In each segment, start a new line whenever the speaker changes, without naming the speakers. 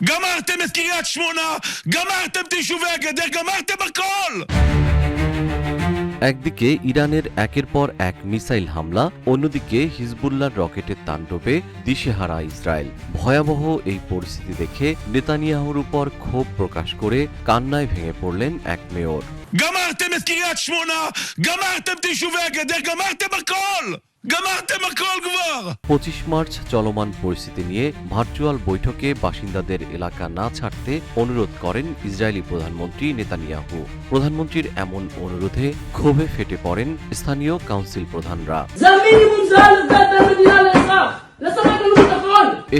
גמרתם את קריית שמונה, גמרתם את יישובי הגדר, גמרתם הכל!
একদিকে ইরানের একের পর এক মিসাইল হামলা, অন্যদিকে হিজবুল্লাহর রকেটের তাণ্ডবে দিশেহারা ইসরায়েল। ভয়াবহ এই পরিস্থিতি দেখে নেতানিয়াহুর উপর ক্ষোভ প্রকাশ করে কান্নায় ভেঙে পড়লেন এক মেয়র।
גמרתם את קריית שמונה, גמרתם את יישובי הגדר, גמרתם הכל! גמרתם הכל כבר!
25 মার্চ চলমান পরিস্থিতি নিয়ে ভার্চুয়াল বৈঠকে বাসিন্দাদের এলাকা না ছাড়তে অনুরোধ করেন ইসরায়েলি প্রধানমন্ত্রী নেতানিয়াহু। প্রধানমন্ত্রীর এমন অনুরোধে ক্ষোভে ফেটে পড়েন স্থানীয় কাউন্সিল প্রধানরা।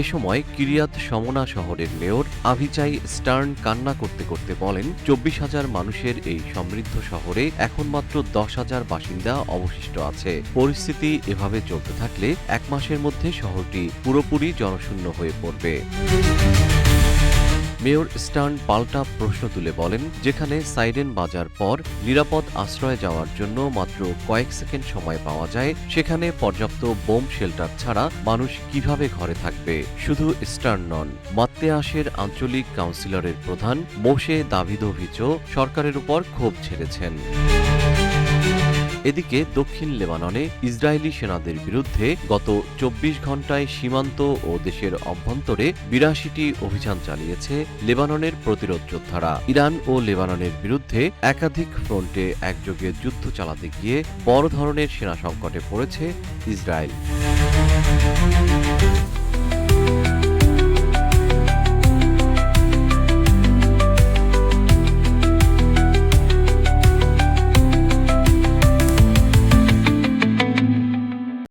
এ সময় কিরিয়াত শমনা শহরের মেয়র আভিচাই স্টার্ন কান্না করতে করতে বলেন, 24,000 মানুষের এই সমৃদ্ধ শহরে এখন মাত্র 10,000 বাসিন্দা অবশিষ্ট আছে। পরিস্থিতি এভাবে চলতে থাকলে 1 মাসের মধ্যে শহরটি পুরোপুরি জনশূন্য হয়ে পড়বে। মেয়র স্টার্ন পাল্টা প্রশ্ন তুলে বলেন, যেখানে সাইরেন বাজার পর নিরাপদ আশ্রয়ে যাওয়ার জন্য মাত্র কয়েক সেকেন্ড সময় পাওয়া যায়, সেখানে পর্যাপ্ত বোম শেল্টার ছাড়া মানুষ কিভাবে ঘরে থাকবে? শুধু স্টার্ন নন, মাত্তেয়াশের আঞ্চলিক কাউন্সিলরের প্রধান মোশে দাভিদোভিচও সরকারের উপর ক্ষোভ ছেড়েছেন। এদিকে দক্ষিণ লেবাননে ইসরায়েলি সেনাদের বিরুদ্ধে গত 24 ঘণ্টায় সীমান্ত ও দেশের অভ্যন্তরে 82টি অভিযান চালিয়েছে লেবাননের প্রতিরোধ যোদ্ধারা। ইরান ও লেবাননের বিরুদ্ধে একাধিক ফ্রন্টে একযোগে যুদ্ধ চালাতে গিয়ে বড় ধরনের সেনা সংকটে পড়েছে ইসরায়েল।